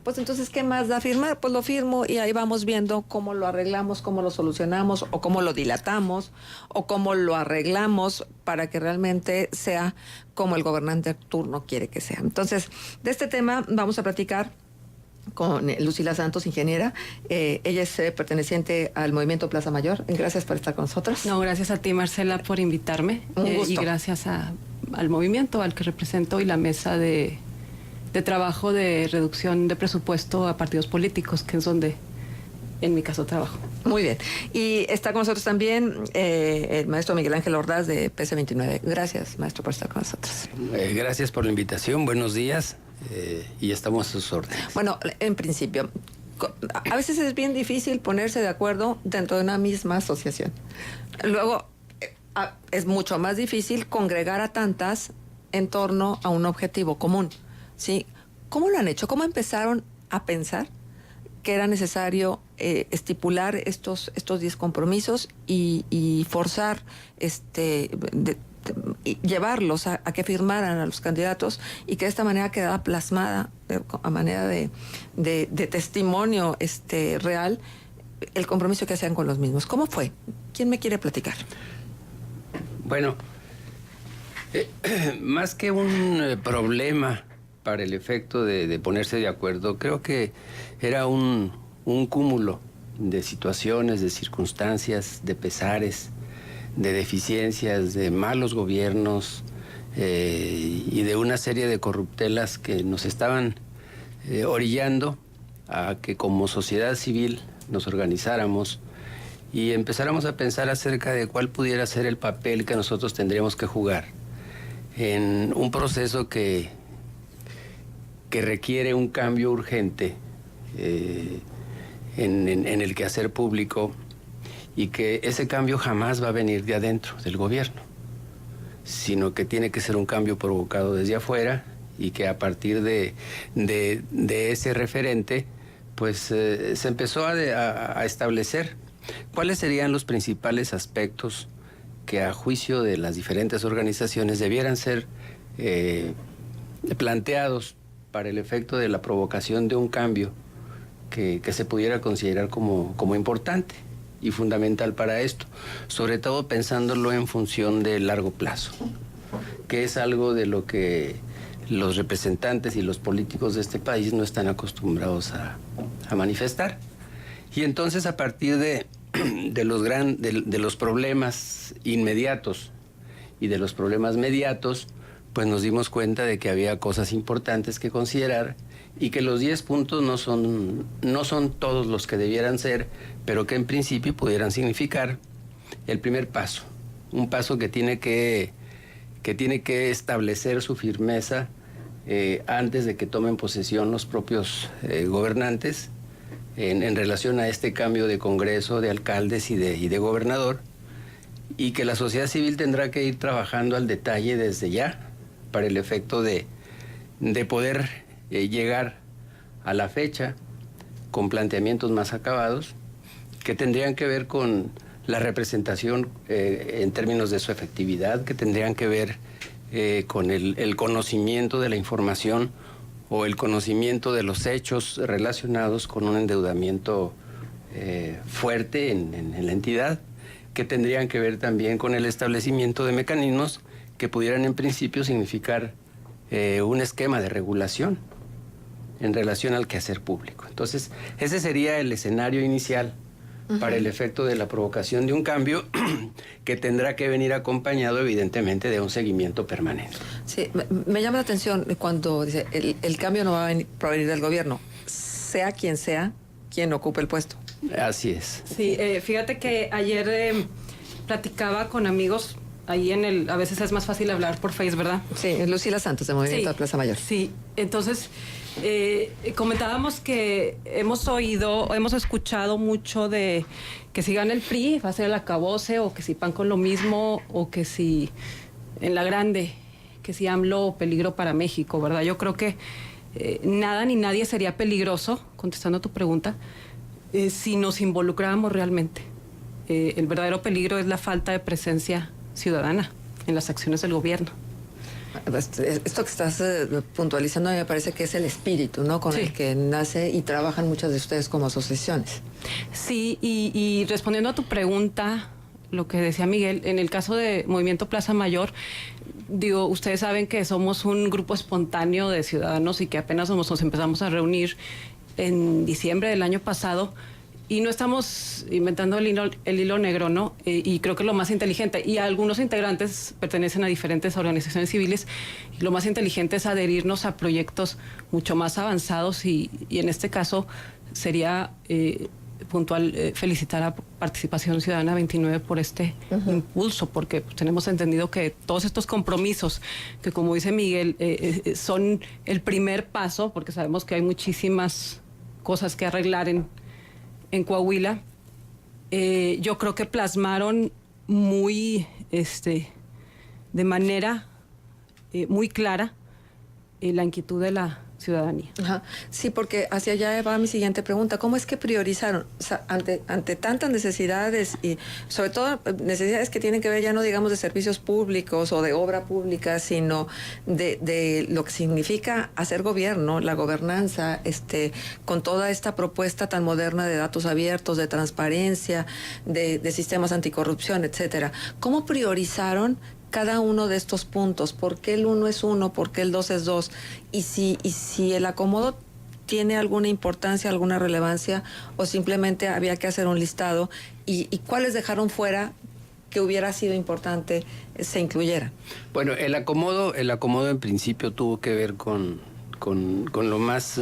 pues entonces, ¿qué más da firmar? Pues lo firmo y ahí vamos viendo cómo lo arreglamos, cómo lo solucionamos, o cómo lo dilatamos, o cómo lo arreglamos para que realmente sea como el gobernante turno quiere que sea. Entonces, de este tema vamos a platicar con Lucila Santos, ingeniera. Ella es perteneciente al Movimiento Plaza Mayor. Gracias por estar con nosotros. No, gracias a ti, Marcela, por invitarme. Un gusto. Y gracias al movimiento al que represento y la mesa de trabajo de reducción de presupuesto a partidos políticos, que es donde, en mi caso, trabajo. Muy bien. Y está con nosotros también el maestro Miguel Ángel Ordaz de PC29. Gracias, maestro, por estar con nosotros. Gracias por la invitación. Buenos días. Y estamos a sus órdenes. Bueno, en principio, a veces es bien difícil ponerse de acuerdo dentro de una misma asociación. Luego, es mucho más difícil congregar a tantas en torno a un objetivo común, ¿sí? ¿Cómo lo han hecho? ¿Cómo empezaron a pensar que era necesario estipular estos 10 compromisos y forzar y llevarlos a que firmaran a los candidatos y que de esta manera quedara plasmada a manera de testimonio real el compromiso que hacían con los mismos? ¿Cómo fue? ¿Quién me quiere platicar? Bueno, más que un problema para el efecto de ponerse de acuerdo, creo que era un cúmulo de situaciones, de circunstancias, de pesares, de deficiencias, de malos gobiernos y de una serie de corruptelas que nos estaban orillando a que como sociedad civil nos organizáramos y empezáramos a pensar acerca de cuál pudiera ser el papel que nosotros tendríamos que jugar en un proceso que requiere un cambio urgente en el quehacer público, y que ese cambio jamás va a venir de adentro del gobierno, sino que tiene que ser un cambio provocado desde afuera, y que a partir de ese referente pues se empezó a establecer cuáles serían los principales aspectos que a juicio de las diferentes organizaciones debieran ser planteados para el efecto de la provocación de un cambio que se pudiera considerar como importante y fundamental para esto, sobre todo pensándolo en función del largo plazo, que es algo de lo que los representantes y los políticos de este país no están acostumbrados a manifestar. Y entonces, a partir de los problemas inmediatos y de los problemas mediatos, pues nos dimos cuenta de que había cosas importantes que considerar y que los 10 puntos no son todos los que debieran ser, pero que en principio pudieran significar el primer paso, un paso que tiene que establecer su firmeza antes de que tomen posesión los propios gobernantes en relación a este cambio de Congreso, de alcaldes y de gobernador, y que la sociedad civil tendrá que ir trabajando al detalle desde ya para el efecto de poder llegar a la fecha con planteamientos más acabados que tendrían que ver con la representación en términos de su efectividad, que tendrían que ver con el conocimiento de la información o el conocimiento de los hechos relacionados con un endeudamiento fuerte en la entidad, que tendrían que ver también con el establecimiento de mecanismos que pudieran en principio significar un esquema de regulación en relación al quehacer público. Entonces, ese sería el escenario inicial para el efecto de la provocación de un cambio que tendrá que venir acompañado, evidentemente, de un seguimiento permanente. Sí, me llama la atención cuando dice el cambio no va a provenir del gobierno, sea quien ocupe el puesto. Así es. Sí, fíjate que ayer platicaba con amigos ahí a veces es más fácil hablar por Face, ¿verdad? Sí, Lucila Santos, de Movimiento de Plaza Mayor. Sí, entonces comentábamos que hemos escuchado mucho de que si gana el PRI va a ser el acabose, o que si PAN con lo mismo, o que si en la grande, que si AMLO peligro para México, ¿verdad? Yo creo que nada ni nadie sería peligroso, contestando a tu pregunta, si nos involucráramos realmente. El verdadero peligro es la falta de presencia ciudadana en las acciones del gobierno. Esto que estás puntualizando me parece que es el espíritu, ¿no? Con el que nace y trabajan muchas de ustedes como asociaciones. Sí, y respondiendo a tu pregunta, lo que decía Miguel, en el caso de Movimiento Plaza Mayor, digo, ustedes saben que somos un grupo espontáneo de ciudadanos y que apenas nos empezamos a reunir en diciembre del año pasado. Y no estamos inventando el hilo negro, ¿no? Y creo que lo más inteligente, y algunos integrantes pertenecen a diferentes organizaciones civiles, y lo más inteligente es adherirnos a proyectos mucho más avanzados y en este caso sería puntual felicitar a Participación Ciudadana 29 por este impulso, porque pues, tenemos entendido que todos estos compromisos, que como dice Miguel, son el primer paso, porque sabemos que hay muchísimas cosas que arreglar en Coahuila, yo creo que plasmaron muy, de manera muy clara la inquietud de la ciudadanía. Ajá. Sí, porque hacia allá va mi siguiente pregunta. ¿Cómo es que priorizaron? O sea, ante tantas necesidades y sobre todo necesidades que tienen que ver ya no digamos de servicios públicos o de obra pública, sino de lo que significa hacer gobierno, la gobernanza, con toda esta propuesta tan moderna de datos abiertos, de transparencia, de sistemas anticorrupción, etcétera. ¿Cómo priorizaron cada uno de estos puntos? ¿Por qué el 1 es 1? ¿Por qué el 2 es 2? Y si el acomodo tiene alguna importancia, alguna relevancia, o simplemente había que hacer un listado, y cuáles dejaron fuera que hubiera sido importante se incluyera. Bueno, el acomodo en principio tuvo que ver con lo más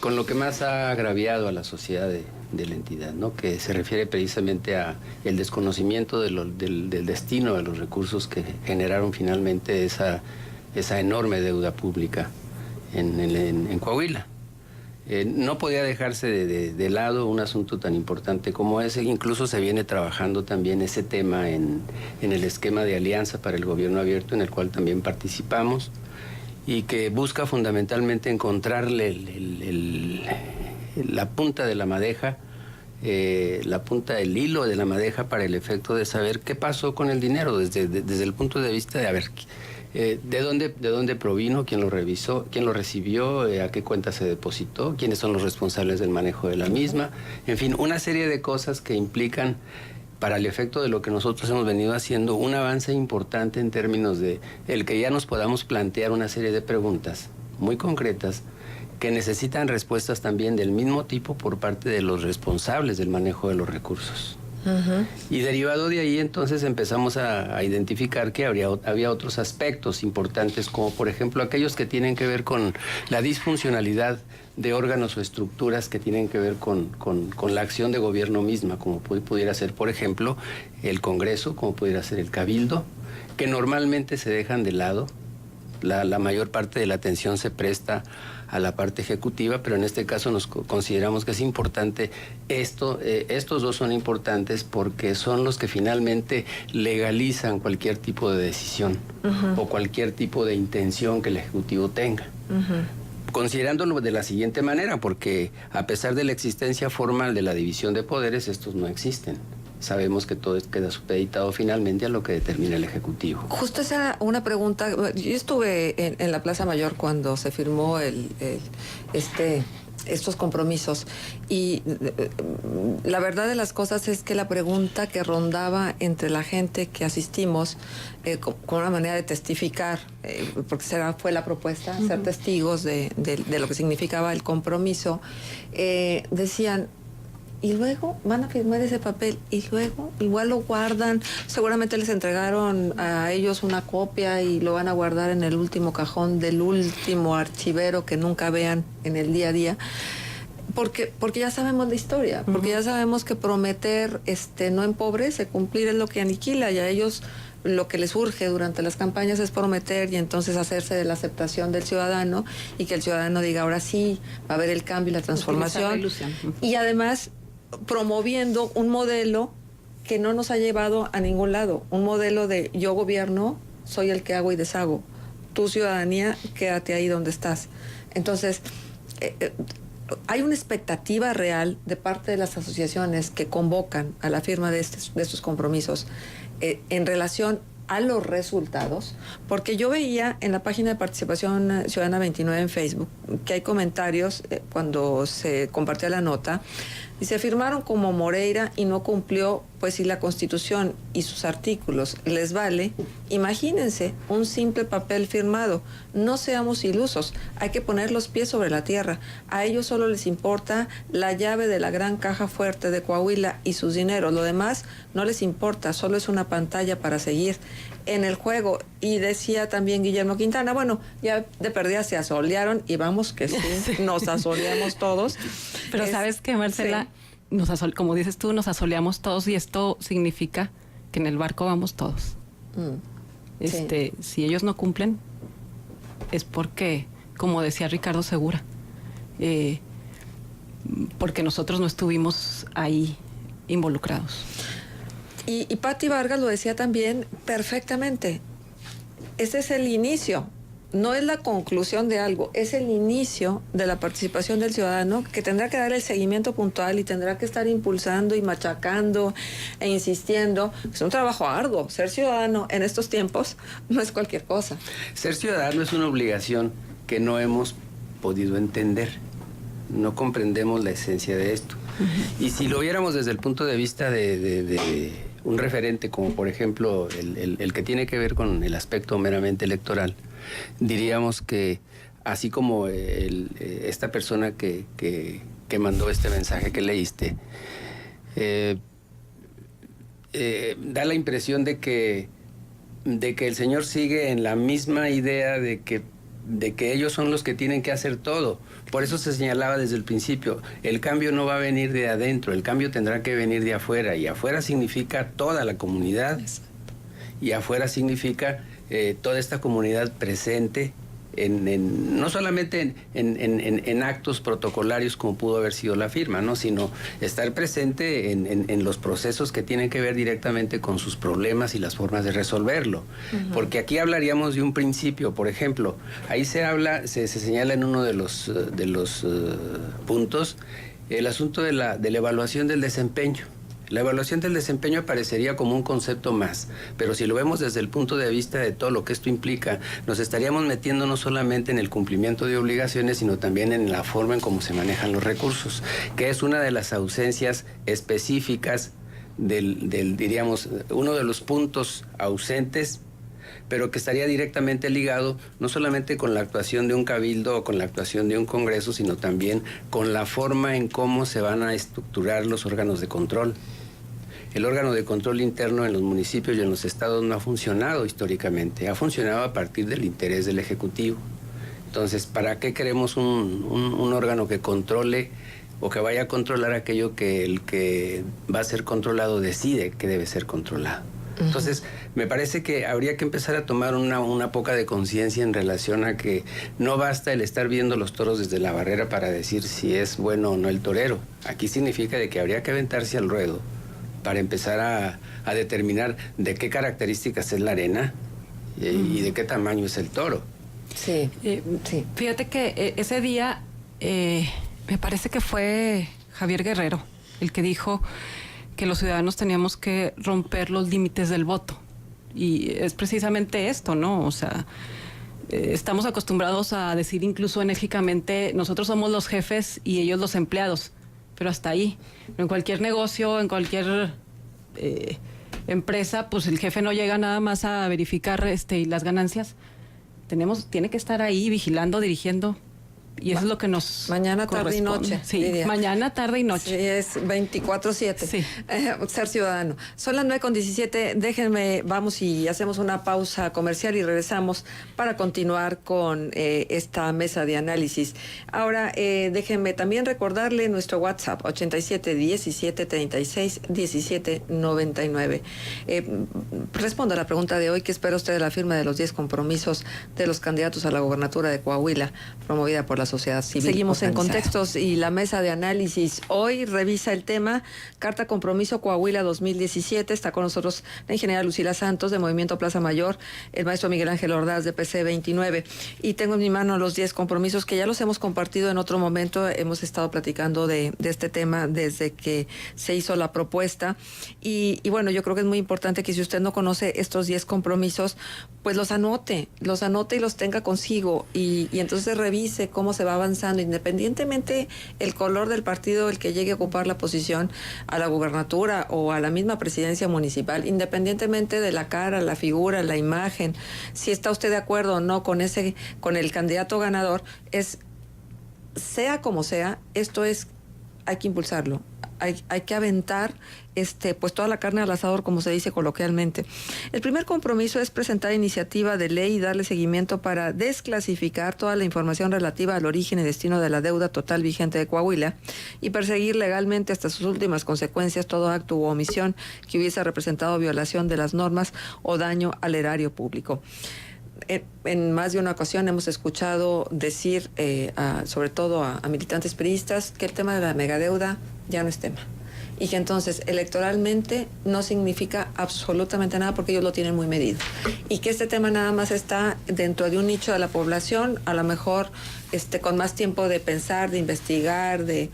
con lo que más ha agraviado a la sociedad de la entidad, ¿no? Que se refiere precisamente a el desconocimiento del destino de los recursos que generaron finalmente esa enorme deuda pública en Coahuila. No podía dejarse de lado un asunto tan importante como ese. Incluso se viene trabajando también ese tema en el esquema de alianza para el gobierno abierto, en el cual también participamos, y que busca fundamentalmente encontrarle la punta de la madeja, la punta del hilo de la madeja, para el efecto de saber qué pasó con el dinero desde el punto de vista de, a ver, de dónde provino, quién lo revisó, quién lo recibió, a qué cuenta se depositó, quiénes son los responsables del manejo de la misma, en fin, una serie de cosas que implican, para el efecto de lo que nosotros hemos venido haciendo, un avance importante en términos de el que ya nos podamos plantear una serie de preguntas muy concretas que necesitan respuestas también del mismo tipo por parte de los responsables del manejo de los recursos. Y derivado de ahí, entonces empezamos a identificar que había otros aspectos importantes, como por ejemplo aquellos que tienen que ver con la disfuncionalidad de órganos o estructuras que tienen que ver con la acción de gobierno misma, como pudiera ser, por ejemplo, el Congreso, como pudiera ser el Cabildo, que normalmente se dejan de lado. La mayor parte de la atención se presta a la parte ejecutiva, pero en este caso nos consideramos que es importante estos dos son importantes porque son los que finalmente legalizan cualquier tipo de decisión o cualquier tipo de intención que el Ejecutivo tenga. Considerándolo de la siguiente manera, porque a pesar de la existencia formal de la división de poderes, estos no existen. Sabemos que todo queda supeditado finalmente a lo que determina el Ejecutivo. Justo esa era una pregunta. Yo estuve en la Plaza Mayor cuando se firmó estos compromisos, y la verdad de las cosas es que la pregunta que rondaba entre la gente que asistimos con una manera de testificar, porque fue la propuesta, ser testigos de lo que significaba el compromiso, decían: y luego van a firmar ese papel, y luego igual lo guardan, seguramente les entregaron a ellos una copia y lo van a guardar en el último cajón del último archivero que nunca vean en el día a día, porque ya sabemos la historia, porque ya sabemos que prometer no empobrece, cumplir es lo que aniquila, y a ellos lo que les urge durante las campañas es prometer y entonces hacerse de la aceptación del ciudadano, y que el ciudadano diga: ahora sí va a haber el cambio y la transformación, y además promoviendo un modelo que no nos ha llevado a ningún lado, un modelo de yo gobierno, soy el que hago y deshago, tu ciudadanía, quédate ahí donde estás. Entonces, hay una expectativa real de parte de las asociaciones que convocan a la firma de estos compromisos en relación a los resultados, porque yo veía en la página de Participación Ciudadana 29 en Facebook que hay comentarios cuando se compartió la nota, y se firmaron como Moreira y no cumplió, pues si la Constitución y sus artículos les vale, imagínense un simple papel firmado. No seamos ilusos, hay que poner los pies sobre la tierra. A ellos solo les importa la llave de la gran caja fuerte de Coahuila y sus dineros. Lo demás no les importa, solo es una pantalla para seguir en el juego. Y decía también Guillermo Quintana, bueno, ya de perdida se asolearon y vamos que sí, nos asoleamos todos. Pero ¿sabes qué, Marcela? Sí. Como dices tú, nos asoleamos todos y esto significa que en el barco vamos todos. Sí. Si ellos no cumplen, es porque, como decía Ricardo Segura, porque nosotros no estuvimos ahí involucrados. Y Patti Vargas lo decía también perfectamente. Ese es el inicio, no es la conclusión de algo, es el inicio de la participación del ciudadano, que tendrá que dar el seguimiento puntual y tendrá que estar impulsando y machacando e insistiendo. Es un trabajo arduo. Ser ciudadano en estos tiempos no es cualquier cosa. Ser ciudadano es una obligación que no hemos podido entender. No comprendemos la esencia de esto. Y si lo viéramos desde el punto de vista de un referente, como por ejemplo el que tiene que ver con el aspecto meramente electoral, diríamos que así como esta persona que mandó este mensaje que leíste, da la impresión de que el señor sigue en la misma idea de que ellos son los que tienen que hacer todo. Por eso se señalaba desde el principio, el cambio no va a venir de adentro, el cambio tendrá que venir de afuera, y afuera significa toda la comunidad. Exacto. Y afuera significa toda esta comunidad presente, no solamente en actos protocolarios como pudo haber sido la firma, ¿no? Sino estar presente en los procesos que tienen que ver directamente con sus problemas y las formas de resolverlo. Porque aquí hablaríamos de un principio, por ejemplo, ahí se señala en uno de los puntos el asunto de la evaluación del desempeño. La evaluación del desempeño aparecería como un concepto más, pero si lo vemos desde el punto de vista de todo lo que esto implica, nos estaríamos metiendo no solamente en el cumplimiento de obligaciones, sino también en la forma en cómo se manejan los recursos, que es una de las ausencias específicas diríamos, uno de los puntos ausentes, pero que estaría directamente ligado no solamente con la actuación de un cabildo o con la actuación de un congreso, sino también con la forma en cómo se van a estructurar los órganos de control. El órgano de control interno en los municipios y en los estados no ha funcionado históricamente, ha funcionado a partir del interés del Ejecutivo. Entonces, ¿para qué queremos un órgano que controle o que vaya a controlar aquello que el que va a ser controlado decide que debe ser controlado? Entonces, me parece que habría que empezar a tomar una poca de conciencia en relación a que no basta el estar viendo los toros desde la barrera para decir si es bueno o no el torero. Aquí significa de que habría que aventarse al ruedo para empezar a determinar de qué características es la arena y de qué tamaño es el toro. Sí, sí. Fíjate que ese día me parece que fue Javier Guerrero el que dijo que los ciudadanos teníamos que romper los límites del voto. Y es precisamente esto, ¿no? O sea, estamos acostumbrados a decir incluso enérgicamente, nosotros somos los jefes y ellos los empleados, pero hasta ahí. En cualquier negocio, en cualquier empresa, pues el jefe no llega nada más a verificar las ganancias. Tiene que estar ahí vigilando, dirigiendo. Y eso es lo que nos mañana, tarde y noche. Sí, Lidia. Mañana, tarde y noche. Sí, es 24/7. Sí. Ser ciudadano. Son las 9:17. Déjenme, vamos y hacemos una pausa comercial y regresamos para continuar con esta mesa de análisis. Ahora, déjenme también recordarle nuestro WhatsApp, 87 17 36 17 99. Responda a la pregunta de hoy: ¿qué espera usted de la firma de los 10 compromisos de los candidatos a la gobernatura de Coahuila, promovida por la la sociedad civil. Seguimos en Contextos y la mesa de análisis. Hoy revisa el tema Carta Compromiso Coahuila 2017. Está con nosotros la ingeniera Lucila Santos de Movimiento Plaza Mayor, el maestro Miguel Ángel Ordaz de PC 29. Y tengo en mi mano los 10 compromisos que ya los hemos compartido en otro momento. Hemos estado platicando de este tema desde que se hizo la propuesta. Y bueno, yo creo que es muy importante que si usted no conoce estos 10 compromisos, pues los anote y los tenga consigo y entonces revise cómo se va avanzando, independientemente el color del partido el que llegue a ocupar la posición a la gubernatura o a la misma presidencia municipal, independientemente de la cara, la figura, la imagen, si está usted de acuerdo o no con el candidato ganador, sea como sea, hay que impulsarlo. Hay que aventar pues toda la carne al asador, como se dice coloquialmente. El primer compromiso es presentar iniciativa de ley y darle seguimiento para desclasificar toda la información relativa al origen y destino de la deuda total vigente de Coahuila y perseguir legalmente hasta sus últimas consecuencias todo acto u omisión que hubiese representado violación de las normas o daño al erario público. En más de una ocasión hemos escuchado decir, sobre todo a militantes priistas, que el tema de la megadeuda ya no es tema. Y que entonces electoralmente no significa absolutamente nada porque ellos lo tienen muy medido. Y que este tema nada más está dentro de un nicho de la población, a lo mejor con más tiempo de pensar, de investigar, de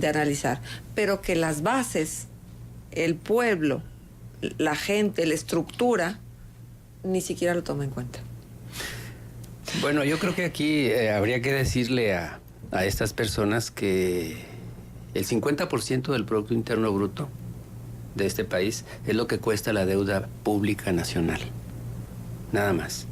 analizar. Pero que las bases, el pueblo, la gente, la estructura, ni siquiera lo toma en cuenta. Bueno, yo creo que aquí habría que decirle a estas personas que el 50% del Producto Interno Bruto de este país es lo que cuesta la deuda pública nacional. Nada más.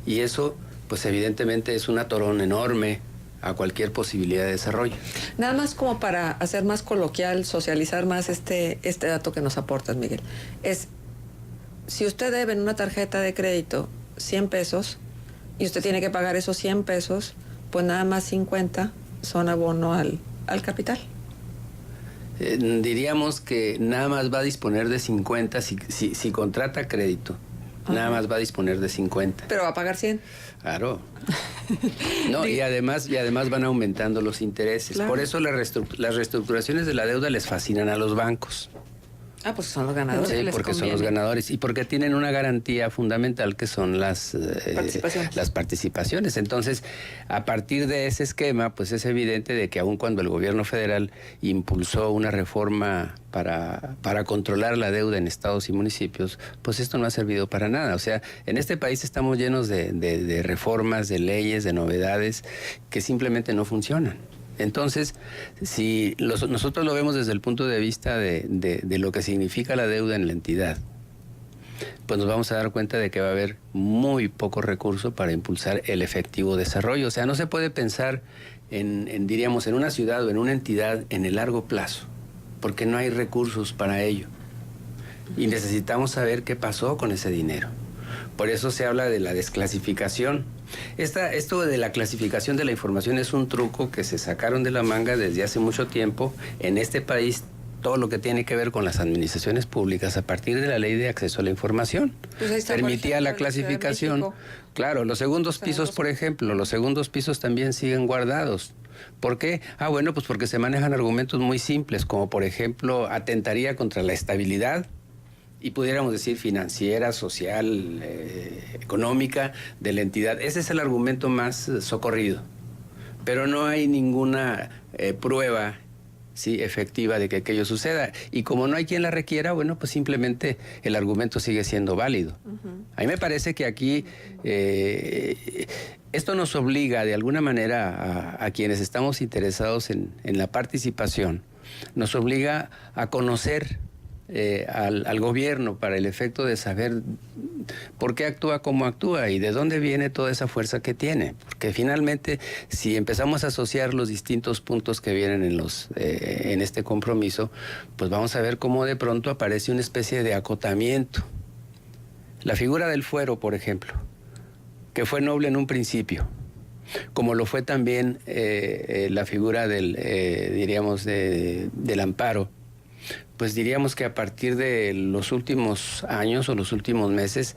Y eso, pues evidentemente es un atorón enorme a cualquier posibilidad de desarrollo. Nada más como para hacer más coloquial, socializar más este dato que nos aportas, Miguel. Si usted debe en una tarjeta de crédito 100 pesos y usted tiene que pagar esos 100 pesos, pues nada más 50 son abono al capital. Diríamos que nada más va a disponer de 50 si contrata crédito. Ajá. Nada más va a disponer de 50. Pero va a pagar 100. Claro. No, y además van aumentando los intereses. Claro. Por eso las reestructuraciones de la deuda les fascinan a los bancos. Pues son los ganadores. Sí, porque son los ganadores y porque tienen una garantía fundamental que son las participaciones. Entonces, a partir de ese esquema, pues es evidente de que aun cuando el gobierno federal impulsó una reforma para controlar la deuda en estados y municipios, pues esto no ha servido para nada. O sea, en este país estamos llenos de reformas, de leyes, de novedades que simplemente no funcionan. Entonces, si nosotros lo vemos desde el punto de vista de lo que significa la deuda en la entidad, pues nos vamos a dar cuenta de que va a haber muy poco recurso para impulsar el efectivo desarrollo. O sea, no se puede pensar diríamos, en una ciudad o en una entidad en el largo plazo, porque no hay recursos para ello. Y necesitamos saber qué pasó con ese dinero. Por eso se habla de la desclasificación. Esto de la clasificación de la información es un truco que se sacaron de la manga desde hace mucho tiempo. En este país, todo lo que tiene que ver con las administraciones públicas, a partir de la Ley de Acceso a la Información, pues permitía la clasificación. Claro, los segundos pisos, por ejemplo, los segundos pisos también siguen guardados. ¿Por qué? Bueno, pues porque se manejan argumentos muy simples, como por ejemplo, atentaría contra la estabilidad, y pudiéramos decir financiera, social, económica de la entidad. Ese es el argumento más socorrido. Pero no hay ninguna prueba efectiva de que aquello suceda. Y como no hay quien la requiera, bueno, pues simplemente el argumento sigue siendo válido. Uh-huh. A mí me parece que aquí esto nos obliga de alguna manera a quienes estamos interesados en la participación, nos obliga a conocer al gobierno para el efecto de saber por qué actúa como actúa y de dónde viene toda esa fuerza que tiene. Porque finalmente, si empezamos a asociar los distintos puntos que vienen en este compromiso, pues vamos a ver cómo de pronto aparece una especie de acotamiento. La figura del fuero, por ejemplo, que fue noble en un principio, como lo fue también la figura del amparo, pues diríamos que a partir de los últimos años o los últimos meses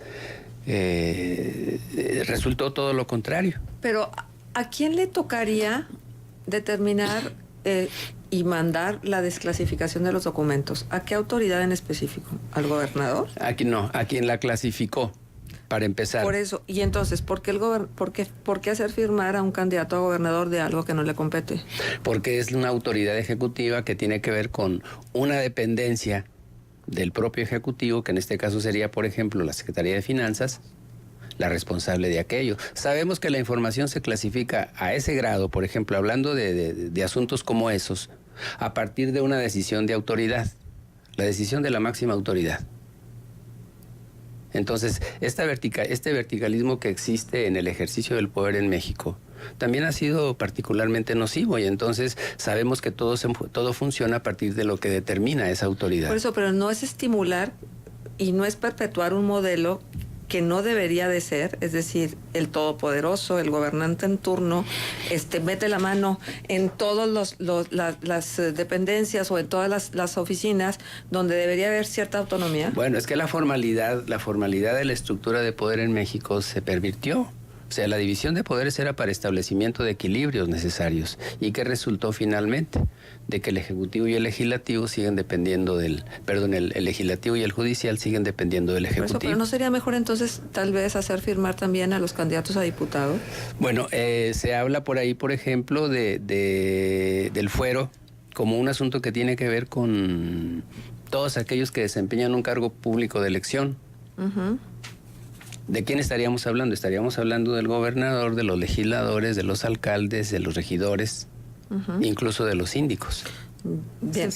resultó todo lo contrario. Pero ¿A quién le tocaría determinar y mandar la desclasificación de los documentos? ¿A qué autoridad en específico? ¿Al gobernador? Aquí no, a quien la clasificó, para empezar. Por eso, y entonces, ¿por qué hacer firmar a un candidato a gobernador de algo que no le compete? Porque es una autoridad ejecutiva que tiene que ver con una dependencia del propio ejecutivo, que en este caso sería, por ejemplo, la Secretaría de Finanzas, la responsable de aquello. Sabemos que la información se clasifica a ese grado, por ejemplo, hablando de asuntos como esos, a partir de una decisión de autoridad, la decisión de la máxima autoridad. Entonces, este verticalismo que existe en el ejercicio del poder en México también ha sido particularmente nocivo, y entonces sabemos que todo funciona a partir de lo que determina esa autoridad. Por eso, pero no es estimular y no es perpetuar un modelo que no debería de ser, es decir, el todopoderoso, el gobernante en turno, mete la mano en todas las dependencias o en todas las oficinas donde debería haber cierta autonomía. Bueno, es que la formalidad de la estructura de poder en México se pervirtió. O sea, la división de poderes era para establecimiento de equilibrios necesarios. ¿Y qué resultó finalmente? De que el Ejecutivo y el Legislativo siguen dependiendo el Legislativo y el Judicial siguen dependiendo del Ejecutivo. Por eso, pero ¿no sería mejor entonces tal vez hacer firmar también a los candidatos a diputados? Bueno, se habla por ahí, por ejemplo, del fuero como un asunto que tiene que ver con todos aquellos que desempeñan un cargo público de elección. Uh-huh. ¿De quién estaríamos hablando? Estaríamos hablando del gobernador, de los legisladores, de los alcaldes, de los regidores, incluso de los síndicos. Bien.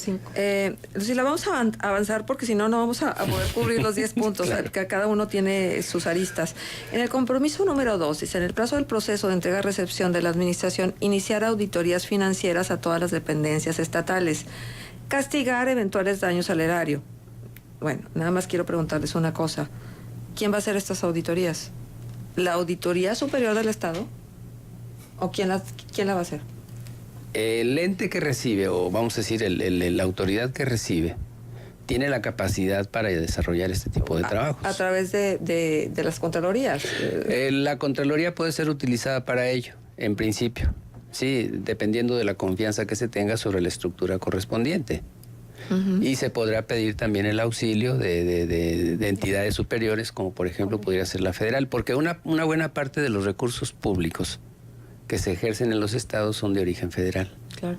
Lucila, vamos a avanzar porque si no, no vamos a poder cubrir los 10 puntos. Claro. Que cada uno tiene sus aristas. En el compromiso número 2, dice, en el plazo del proceso de entrega-recepción de la administración, iniciar auditorías financieras a todas las dependencias estatales, castigar eventuales daños al erario. Bueno, nada más quiero preguntarles una cosa. ¿Quién va a hacer estas auditorías? ¿La Auditoría Superior del Estado? ¿O quién la va a hacer? El ente que recibe, o vamos a decir, la autoridad que recibe, tiene la capacidad para desarrollar este tipo de trabajos. ¿A través de las Contralorías? La Contraloría puede ser utilizada para ello, en principio. Sí, dependiendo de la confianza que se tenga sobre la estructura correspondiente. Uh-huh. Y se podrá pedir también el auxilio de entidades superiores, como por ejemplo podría ser la federal, porque una buena parte de los recursos públicos que se ejercen en los estados son de origen federal. Claro.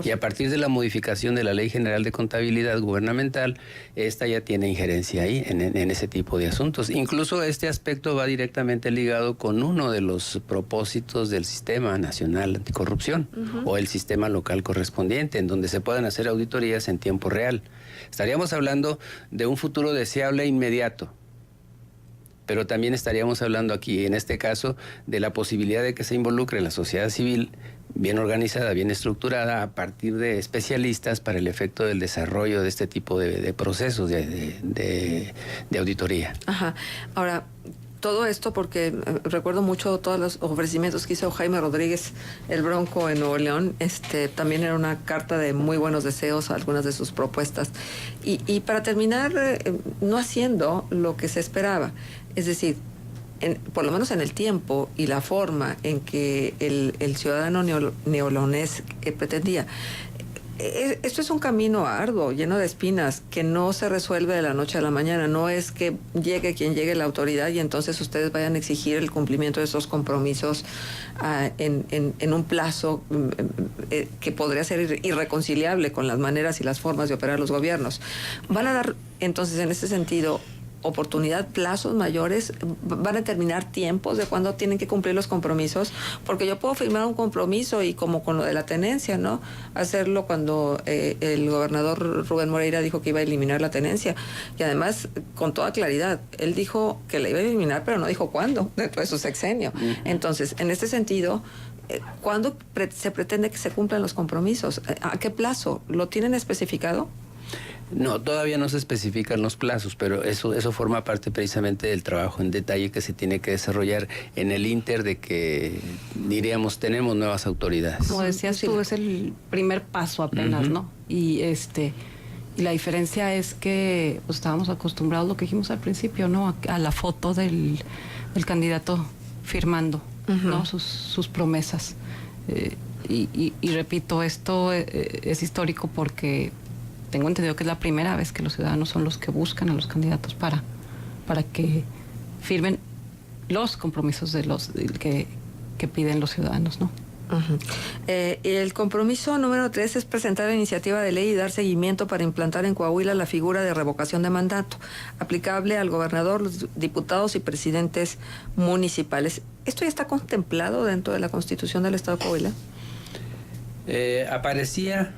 Y a partir de la modificación de la Ley General de Contabilidad Gubernamental, esta ya tiene injerencia ahí en ese tipo de asuntos. Incluso este aspecto va directamente ligado con uno de los propósitos del Sistema Nacional Anticorrupción, o el sistema local correspondiente, en donde se puedan hacer auditorías en tiempo real. Estaríamos hablando de un futuro deseable e inmediato, pero también estaríamos hablando aquí, en este caso, de la posibilidad de que se involucre la sociedad civil bien organizada, bien estructurada, a partir de especialistas para el efecto del desarrollo de este tipo de procesos de auditoría. Ajá. Ahora, todo esto porque recuerdo mucho todos los ofrecimientos que hizo Jaime Rodríguez, el Bronco en Nuevo León. También era una carta de muy buenos deseos a algunas de sus propuestas. Y para terminar, no haciendo lo que se esperaba. Es decir, por lo menos en el tiempo y la forma en que el ciudadano neolonés pretendía. Esto es un camino arduo, lleno de espinas, que no se resuelve de la noche a la mañana. No es que llegue quien llegue la autoridad y entonces ustedes vayan a exigir el cumplimiento de esos compromisos en un plazo que podría ser irreconciliable con las maneras y las formas de operar los gobiernos. Van a dar, entonces, en ese sentido, oportunidad, plazos mayores, van a determinar tiempos de cuándo tienen que cumplir los compromisos, porque yo puedo firmar un compromiso y como con lo de la tenencia, ¿no? Hacerlo cuando el gobernador Rubén Moreira dijo que iba a eliminar la tenencia, y además con toda claridad, él dijo que la iba a eliminar, pero no dijo cuándo, dentro de su sexenio. Entonces, en este sentido, ¿cuándo se pretende que se cumplan los compromisos? ¿A qué plazo? ¿Lo tienen especificado? No, todavía no se especifican los plazos, pero eso forma parte precisamente del trabajo en detalle que se tiene que desarrollar en el inter de que, diríamos, tenemos nuevas autoridades. Como decías tú, es el primer paso apenas, ¿no? Y la diferencia es que pues, estábamos acostumbrados, lo que dijimos al principio, ¿no? A la foto del candidato firmando. ¿no? Sus promesas. Y repito, esto es histórico porque tengo entendido que es la primera vez que los ciudadanos son los que buscan a los candidatos para que firmen los compromisos que piden los ciudadanos, ¿no? Y el compromiso número 3 es presentar la iniciativa de ley y dar seguimiento para implantar en Coahuila la figura de revocación de mandato, aplicable al gobernador, los diputados y presidentes municipales. ¿Esto ya está contemplado dentro de la Constitución del Estado de Coahuila? Aparecía,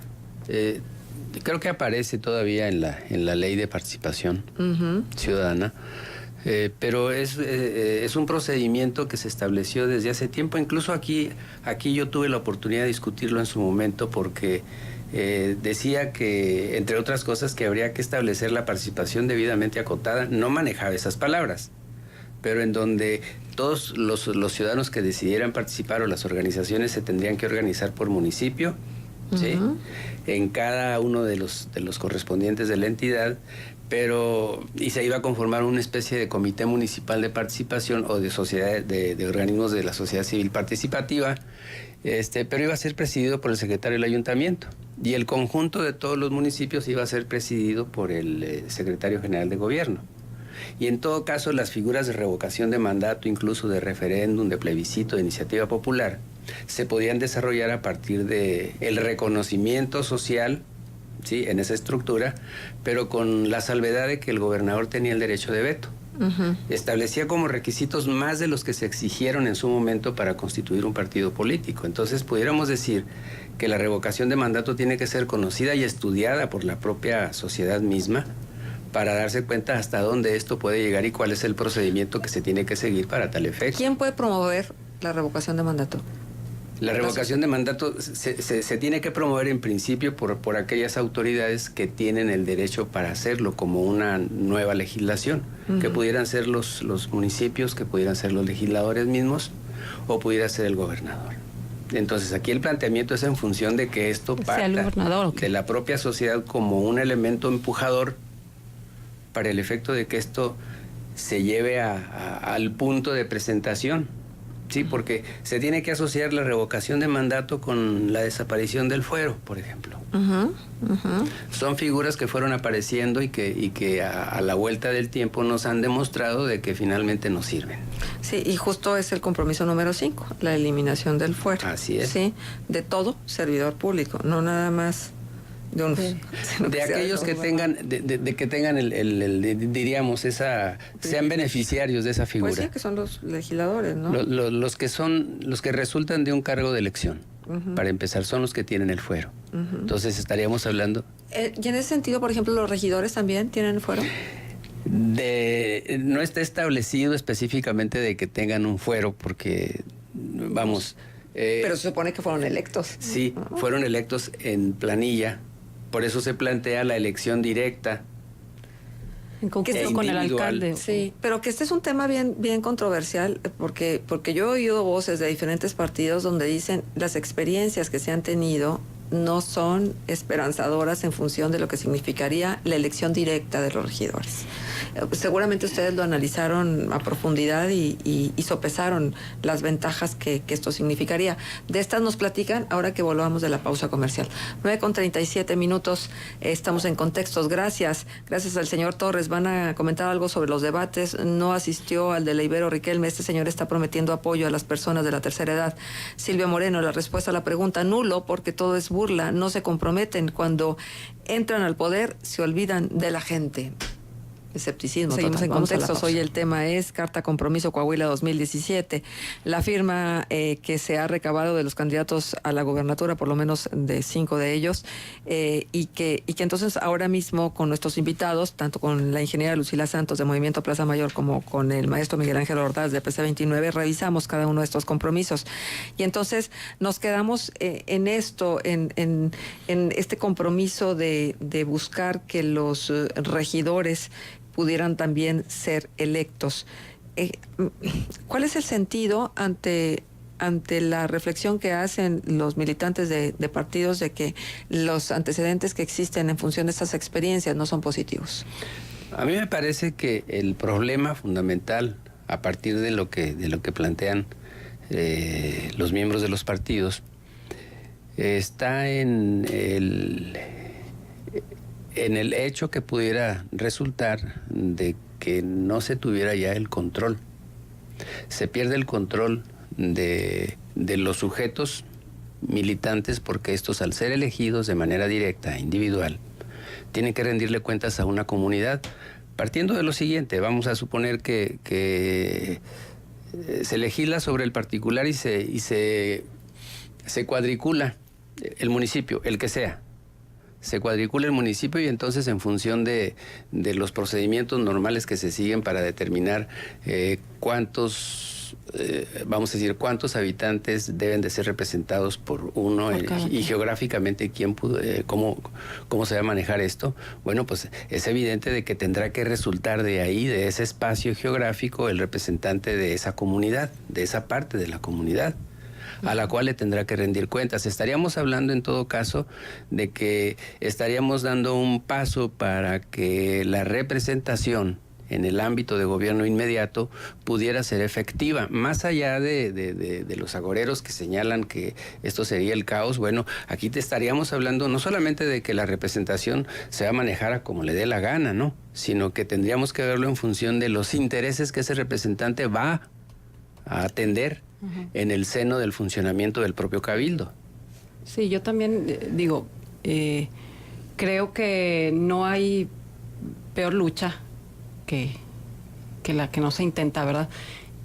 creo que aparece todavía en la ley de participación ciudadana. Pero es un procedimiento que se estableció desde hace tiempo. Incluso aquí yo tuve la oportunidad de discutirlo en su momento porque decía que, entre otras cosas, que habría que establecer la participación debidamente acotada. No manejaba esas palabras, pero en donde todos los ciudadanos que decidieran participar o las organizaciones se tendrían que organizar por municipio, ¿sí? En cada uno de los correspondientes de la entidad, y se iba a conformar una especie de comité municipal de participación o de sociedad de organismos de la sociedad civil participativa, pero iba a ser presidido por el secretario del ayuntamiento y el conjunto de todos los municipios iba a ser presidido por el secretario general de gobierno. Y en todo caso las figuras de revocación de mandato, incluso de referéndum, de plebiscito, de iniciativa popular, se podían desarrollar a partir de el reconocimiento social, sí, en esa estructura, pero con la salvedad de que el gobernador tenía el derecho de veto. Establecía como requisitos más de los que se exigieron en su momento para constituir un partido político. Entonces pudiéramos decir que la revocación de mandato tiene que ser conocida y estudiada por la propia sociedad misma para darse cuenta hasta dónde esto puede llegar y cuál es el procedimiento que se tiene que seguir para tal efecto. ¿Quién puede promover la revocación de mandato? La revocación de mandato se tiene que promover en principio por aquellas autoridades que tienen el derecho para hacerlo, como una nueva legislación, que pudieran ser los municipios, que pudieran ser los legisladores mismos, o pudiera ser el gobernador. Entonces aquí el planteamiento es en función de que esto parta de la propia sociedad como un elemento empujador para el efecto de que esto se lleve al punto de presentación. Sí, porque se tiene que asociar la revocación de mandato con la desaparición del fuero, por ejemplo. Son figuras que fueron apareciendo y que a la vuelta del tiempo nos han demostrado de que finalmente no sirven. Sí, y justo es el compromiso número 5, la eliminación del fuero. Así es. Sí, de todo servidor público, no nada más de unos. Sí. De aquellos que tengan, que tengan diríamos, sean beneficiarios de esa figura. Pues sí, que son los legisladores, ¿no? Los que resultan de un cargo de elección, para empezar, son los que tienen el fuero. Entonces estaríamos hablando. Y en ese sentido, por ejemplo, los regidores también tienen el fuero. No está establecido específicamente de que tengan un fuero, porque vamos. Pero se supone que fueron electos. Sí, fueron electos en planilla. Por eso se plantea la elección directa. En concreto con el alcalde. Sí, pero que este es un tema bien controversial, porque yo he oído voces de diferentes partidos donde dicen las experiencias que se han tenido no son esperanzadoras en función de lo que significaría la elección directa de los regidores. Seguramente ustedes lo analizaron a profundidad y sopesaron las ventajas que esto significaría. De estas nos platican ahora que volvamos de la pausa comercial. 9:37, estamos en Contextos. Gracias al señor Torres. Van a comentar algo sobre los debates. No asistió al de la Ibero Riquelme. Este señor está prometiendo apoyo a las personas de la tercera edad. Silvia Moreno, la respuesta a la pregunta: nulo, porque todo es burla. No se comprometen. Cuando entran al poder, se olvidan de la gente. Escepticismo. Seguimos total. En Contextos. Hoy el tema es Carta Compromiso Coahuila 2017. La firma que se ha recabado de los candidatos a la gobernatura, por lo menos de 5 de ellos, y que entonces ahora mismo con nuestros invitados, tanto con la ingeniera Lucila Santos de Movimiento Plaza Mayor como con el maestro Miguel Ángel Ordaz de PC29, revisamos cada uno de estos compromisos. Y entonces nos quedamos en esto, en este compromiso de buscar que los regidores pudieran también ser electos. ¿Cuál es el sentido ante la reflexión que hacen los militantes de partidos de que los antecedentes que existen en función de estas experiencias no son positivos? A mí me parece que el problema fundamental, a partir de lo que plantean los miembros de los partidos, está en el hecho que pudiera resultar de que no se tuviera ya el control. Se pierde el control de los sujetos militantes, porque estos, al ser elegidos de manera directa, individual, tienen que rendirle cuentas a una comunidad. Partiendo de lo siguiente, vamos a suponer que se legisla sobre el particular y se cuadricula el municipio, el que sea. Se cuadricula el municipio y entonces, en función de los procedimientos normales que se siguen para determinar cuántos cuántos habitantes deben de ser representados por uno y geográficamente cómo se va a manejar esto. Bueno, pues es evidente de que tendrá que resultar de ahí, de ese espacio geográfico, el representante de esa comunidad, de esa parte de la comunidad, a la cual le tendrá que rendir cuentas. Estaríamos hablando, en todo caso, de que estaríamos dando un paso para que la representación en el ámbito de gobierno inmediato pudiera ser efectiva. Más allá de los agoreros que señalan que esto sería el caos, bueno, aquí te estaríamos hablando no solamente de que la representación se va a manejar a como le dé la gana, ¿no? Sino que tendríamos que verlo en función de los intereses que ese representante va a atender en el seno del funcionamiento del propio cabildo. Sí, yo también digo, creo que no hay peor lucha que la que no se intenta, ¿verdad?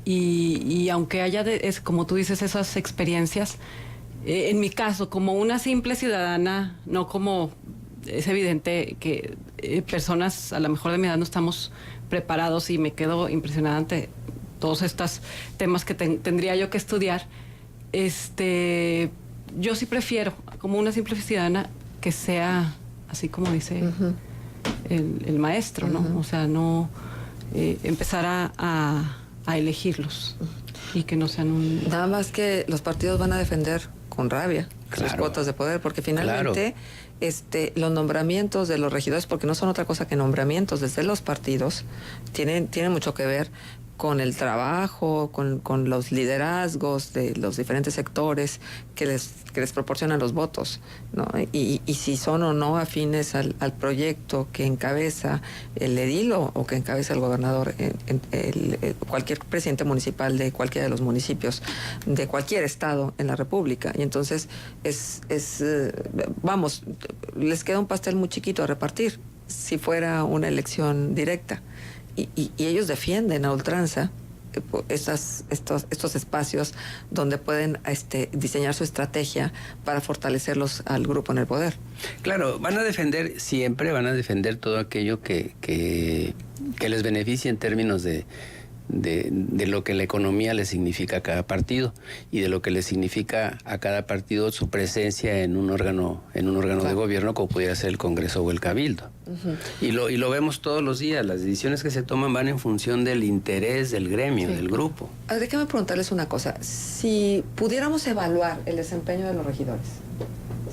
Y aunque haya, como tú dices, esas experiencias, en mi caso, como una simple ciudadana, no como, es evidente que personas a lo mejor de mi edad no estamos preparados, y me quedo impresionada ante todos estos temas que tendría yo que estudiar. Yo sí prefiero, como una simple ciudadana, que sea así como dice el maestro, ¿no? O sea, no empezar a elegirlos y que no sean un... Nada más que los partidos van a defender con rabia sus cuotas de poder, porque finalmente los nombramientos de los regidores, porque no son otra cosa que nombramientos desde los partidos, tienen mucho que ver con el trabajo, con los liderazgos de los diferentes sectores que les proporcionan los votos, ¿no? Y si son o no afines al proyecto que encabeza el edil o que encabeza el gobernador, cualquier presidente municipal de cualquiera de los municipios, de cualquier estado en la República. Y entonces vamos, les queda un pastel muy chiquito a repartir si fuera una elección directa. Y ellos defienden a ultranza estos espacios donde pueden diseñar su estrategia para fortalecerlos al grupo en el poder. Claro, van a defender todo aquello que les beneficie en términos de lo que la economía le significa a cada partido y de lo que le significa a cada partido su presencia en un órgano de gobierno, como pudiera ser el Congreso o el Cabildo. Y lo vemos todos los días. Las decisiones que se toman van en función del interés del gremio, del grupo. Déjame preguntarles una cosa. Si pudiéramos evaluar el desempeño de los regidores,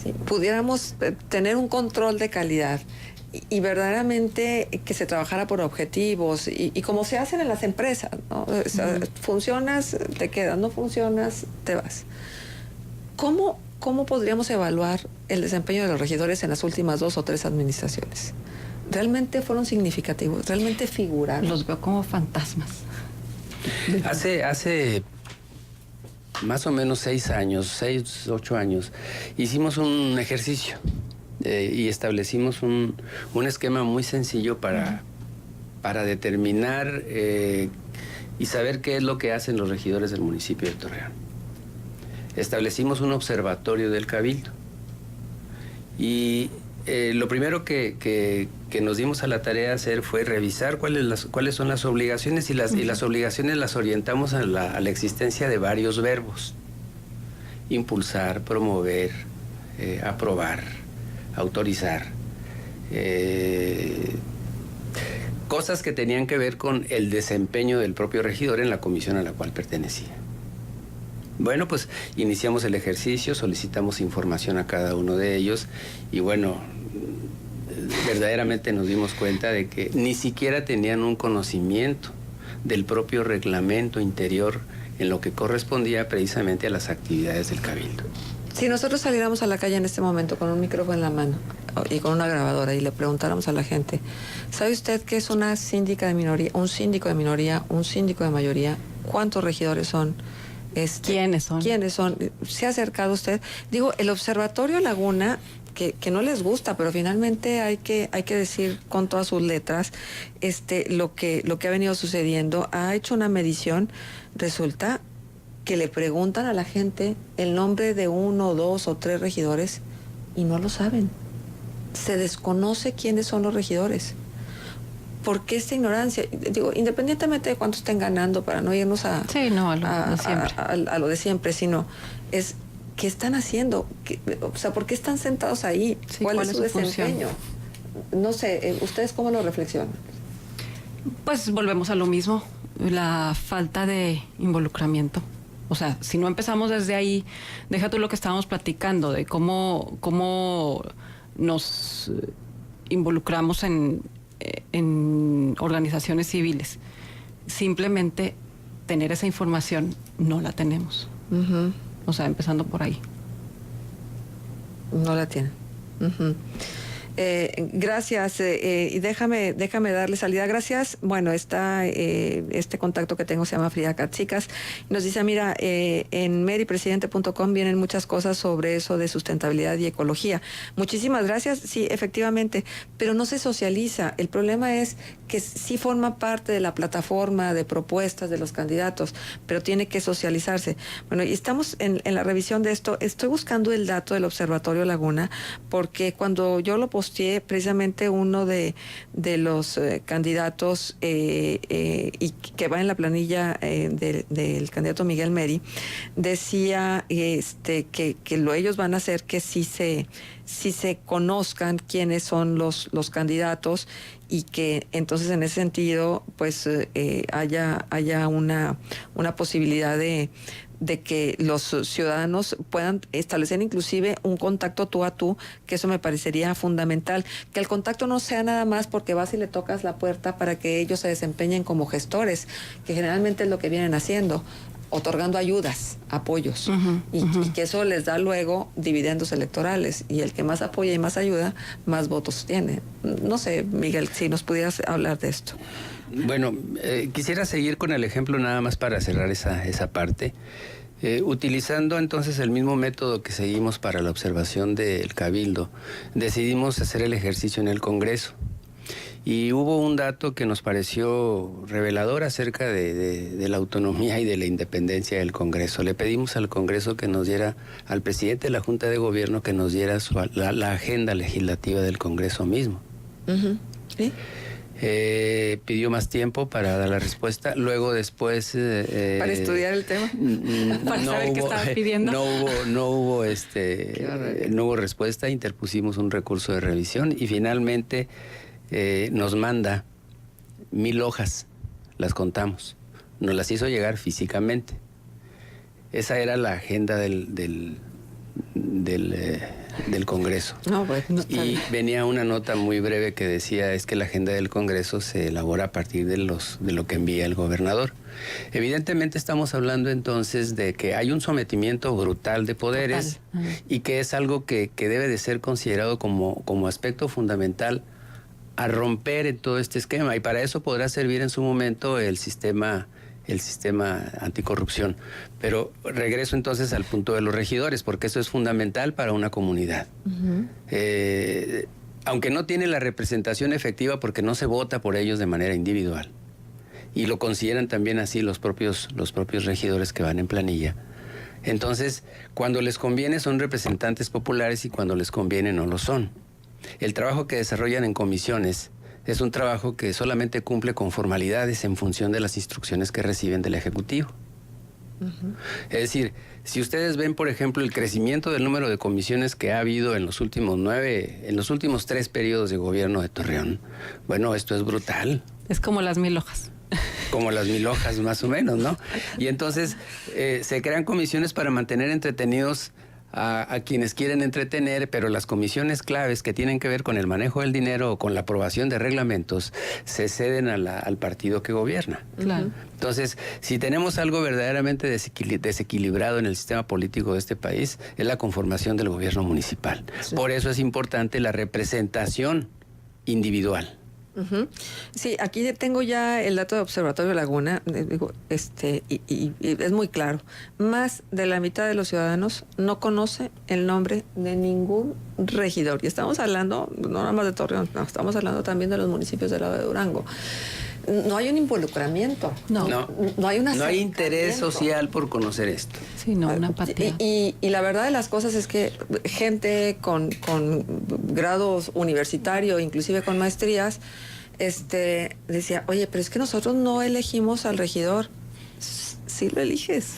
si pudiéramos tener un control de calidad y verdaderamente que se trabajara por objetivos y como se hacen en las empresas, ¿no? O sea, funcionas, te quedas, no funcionas, te vas. ¿Cómo podríamos evaluar el desempeño de los regidores en las últimas 2 o 3 administraciones? ¿Realmente fueron significativos? ¿Realmente figuraron? Los veo como fantasmas. Hace más o menos 6, 8 años, hicimos un ejercicio y establecimos un esquema muy sencillo para determinar y saber qué es lo que hacen los regidores del municipio de Torreón. Establecimos un observatorio del Cabildo y lo primero que nos dimos a la tarea de hacer fue revisar cuáles son las obligaciones y las obligaciones las orientamos a la existencia de varios verbos: impulsar, promover, aprobar, autorizar, cosas que tenían que ver con el desempeño del propio regidor en la comisión a la cual pertenecía. Bueno, pues iniciamos el ejercicio, solicitamos información a cada uno de ellos y bueno, verdaderamente nos dimos cuenta de que ni siquiera tenían un conocimiento del propio reglamento interior en lo que correspondía precisamente a las actividades del Cabildo. Si nosotros saliéramos a la calle en este momento con un micrófono en la mano y con una grabadora y le preguntáramos a la gente, ¿sabe usted qué es una síndica de minoría, un síndico de minoría, un síndico de mayoría? ¿Cuántos regidores son? ¿Quiénes son? ¿Quiénes son? ¿Se ha acercado usted? Digo, el Observatorio Laguna, que no les gusta, pero finalmente hay que decir con todas sus letras lo que ha venido sucediendo. Ha hecho una medición, resulta que le preguntan a la gente el nombre de 1, 2 o 3 regidores y no lo saben. Se desconoce quiénes son los regidores. ¿Por qué esta ignorancia? Digo, independientemente de cuánto estén ganando, para no irnos a lo de siempre, sino es ¿qué están haciendo? O sea, ¿por qué están sentados ahí? Sí, ¿Cuál es su función? desempeño? No sé, ¿ustedes cómo lo reflexionan? Pues volvemos a lo mismo, la falta de involucramiento. O sea, si no empezamos desde ahí, deja tú lo que estábamos platicando, de cómo nos involucramos en organizaciones civiles. Simplemente tener esa información no la tenemos. Uh-huh. O sea, empezando por ahí. No la tienen. Uh-huh. Gracias, y déjame darle salida. Gracias. Bueno, está este contacto que tengo se llama Frida Katsikas. Nos dice, mira, en meripresidente.com vienen muchas cosas sobre eso de sustentabilidad y ecología. Muchísimas gracias. Sí, efectivamente, pero no se socializa. El problema es que sí forma parte de la plataforma de propuestas de los candidatos, pero tiene que socializarse. Bueno, y estamos en la revisión de esto. Estoy buscando el dato del Observatorio Laguna, porque cuando yo lo posteé, precisamente uno de los candidatos y que va en la planilla del candidato Miguel Meri, decía que ellos van a hacer que sí se conozcan quiénes son los candidatos, y que entonces en ese sentido pues haya una posibilidad de que los ciudadanos puedan establecer inclusive un contacto tú a tú, que eso me parecería fundamental. Que el contacto no sea nada más porque vas y le tocas la puerta para que ellos se desempeñen como gestores, que generalmente es lo que vienen haciendo, otorgando ayudas, apoyos, y que eso les da luego dividendos electorales, y el que más apoya y más ayuda, más votos tiene. No sé, Miguel, si nos pudieras hablar de esto. Bueno, quisiera seguir con el ejemplo nada más para cerrar esa parte. Utilizando entonces el mismo método que seguimos para la observación del Cabildo, decidimos hacer el ejercicio en el Congreso. Y hubo un dato que nos pareció revelador acerca de la autonomía y de la independencia del Congreso. Le pedimos al Congreso que nos diera, al presidente de la Junta de Gobierno, que nos diera la agenda legislativa del Congreso mismo. Uh-huh. ¿Sí? Pidió más tiempo para dar la respuesta. Luego después... para estudiar el tema. Para saber qué estaba pidiendo. No hubo respuesta. Interpusimos un recurso de revisión y finalmente nos manda 1000 hojas. Las contamos. Nos las hizo llegar físicamente. Esa era la agenda del Congreso. No, bueno, y venía una nota muy breve que decía es que la agenda del Congreso se elabora a partir de lo que envía el gobernador. Evidentemente estamos hablando entonces de que hay un sometimiento brutal de poderes y que es algo que debe de ser considerado como aspecto fundamental a romper en todo este esquema, y para eso podrá servir en su momento el sistema anticorrupción. Pero regreso entonces al punto de los regidores, porque eso es fundamental para una comunidad. Uh-huh. Aunque no tiene la representación efectiva porque no se vota por ellos de manera individual, y lo consideran también así los propios regidores que van en planilla. Entonces, cuando les conviene son representantes populares y cuando les conviene no lo son. El trabajo que desarrollan en comisiones es un trabajo que solamente cumple con formalidades en función de las instrucciones que reciben del Ejecutivo. Uh-huh. Es decir, si ustedes ven, por ejemplo, el crecimiento del número de comisiones que ha habido en los últimos 3 periodos de gobierno de Torreón, bueno, esto es brutal. Es como las 1000 hojas. Como las 1000 hojas, más o menos, ¿no? Y entonces se crean comisiones para mantener entretenidos a quienes quieren entretener, pero las comisiones claves que tienen que ver con el manejo del dinero o con la aprobación de reglamentos se ceden al partido que gobierna. Claro. Entonces, si tenemos algo verdaderamente desequilibrado en el sistema político de este país, es la conformación del gobierno municipal. Sí. Por eso es importante la representación individual. Uh-huh. Sí, aquí tengo ya el dato de Observatorio Laguna, y es muy claro. Más de la mitad de los ciudadanos no conoce el nombre de ningún regidor. Y estamos hablando, no nada más de Torreón, no, estamos hablando también de los municipios del lado de Durango. No hay un involucramiento. No hay interés social por conocer esto. Sí, no, una apatía. Y la verdad de las cosas es que gente con grados universitarios, inclusive con maestrías, decía, oye, pero es que nosotros no elegimos al regidor. Sí lo eliges.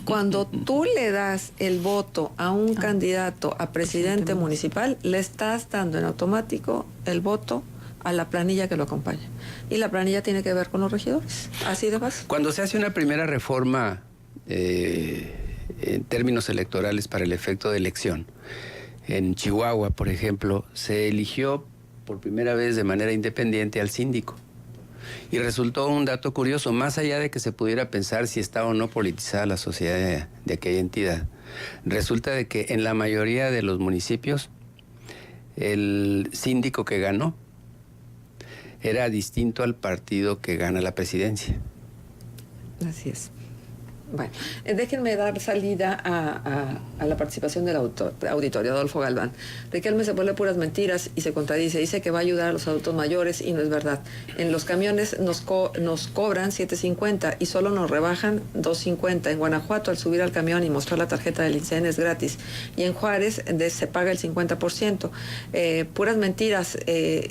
Cuando tú le das el voto a un candidato a presidente municipal, le estás dando en automático el voto a la planilla que lo acompaña. Y la planilla tiene que ver con los regidores. Así de fácil. Cuando se hace una primera reforma en términos electorales para el efecto de elección, en Chihuahua, por ejemplo, se eligió por primera vez de manera independiente al síndico. Y resultó un dato curioso, más allá de que se pudiera pensar si está o no politizada la sociedad de aquella entidad, resulta de que en la mayoría de los municipios el síndico que ganó era distinto al partido que gana la presidencia. Así es. Bueno, déjenme dar salida a la participación del auditorio, Adolfo Galván. Riquelme se pone puras mentiras y se contradice. Dice que va a ayudar a los adultos mayores y no es verdad. En los camiones nos cobran $7.50 y solo nos rebajan $2.50. En Guanajuato, al subir al camión y mostrar la tarjeta del INSEN es gratis. Y en Juárez se paga el 50%. Puras mentiras.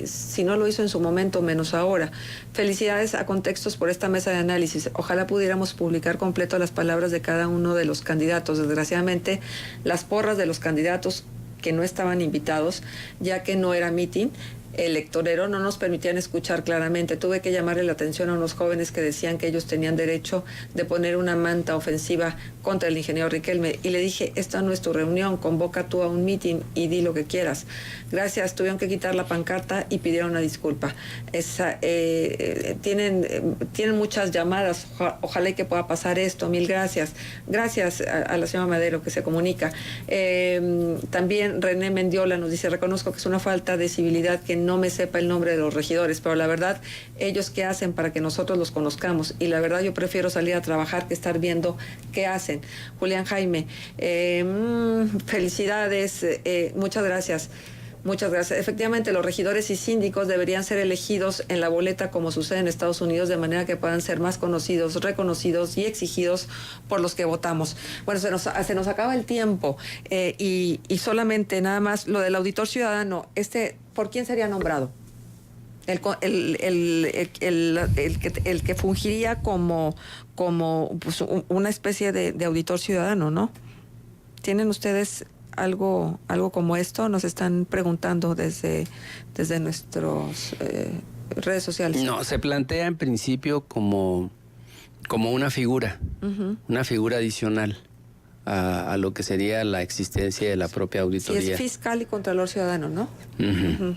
Si no lo hizo en su momento, menos ahora. Felicidades a Contextos por esta mesa de análisis. Ojalá pudiéramos publicar completo las palabras de cada uno de los candidatos. Desgraciadamente, las porras de los candidatos que no estaban invitados, ya que no era mitin electorero, no nos permitían escuchar claramente. Tuve que llamarle la atención a unos jóvenes que decían que ellos tenían derecho de poner una manta ofensiva contra el ingeniero Riquelme, y le dije, esta no es tu reunión, convoca tú a un mitin y di lo que quieras. Gracias, tuvieron que quitar la pancarta y pidieron una disculpa. Tienen muchas llamadas, ojalá y que pueda pasar esto, mil gracias. Gracias a la señora Madero que se comunica. También René Mendiola nos dice, reconozco que es una falta de civilidad que no me sepa el nombre de los regidores, pero la verdad, ellos qué hacen para que nosotros los conozcamos, y la verdad yo prefiero salir a trabajar que estar viendo qué hacen. Julián Jaime, felicidades, muchas gracias. Muchas gracias. Efectivamente, los regidores y síndicos deberían ser elegidos en la boleta como sucede en Estados Unidos, de manera que puedan ser más conocidos, reconocidos y exigidos por los que votamos. Bueno, se nos acaba el tiempo, y solamente nada más lo del auditor ciudadano. ¿Por quién sería nombrado? El que fungiría como pues, una especie de auditor ciudadano, ¿no? ¿Tienen ustedes algo como esto? Nos están preguntando desde nuestras redes sociales. No, se plantea en principio como una figura, una figura adicional a lo que sería la existencia de la propia auditoría. Sí, es fiscal y contralor ciudadano, ¿no? Sí.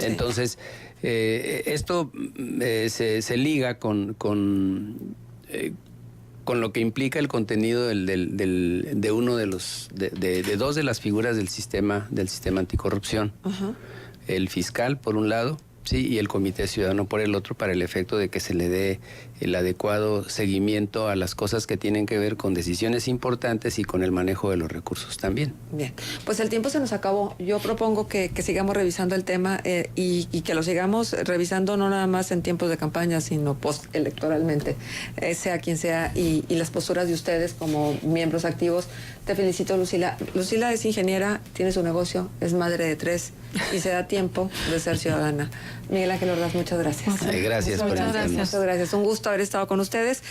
Entonces, esto se liga con lo que implica el contenido de uno de dos de las figuras del sistema anticorrupción. El fiscal, por un lado, sí, y el Comité Ciudadano por el otro, para el efecto de que se le dé el adecuado seguimiento a las cosas que tienen que ver con decisiones importantes y con el manejo de los recursos también. Bien, pues el tiempo se nos acabó. Yo propongo que sigamos revisando el tema, y que lo sigamos revisando no nada más en tiempos de campaña, sino postelectoralmente, sea quien sea, y las posturas de ustedes como miembros activos. Te felicito, Lucila. Lucila es ingeniera, tiene su negocio, es madre de 3 y se da tiempo de ser ciudadana. Miguel Ángel Ordaz, muchas gracias. Gracias por invitarnos. Muchas gracias. Un gusto haber estado con ustedes.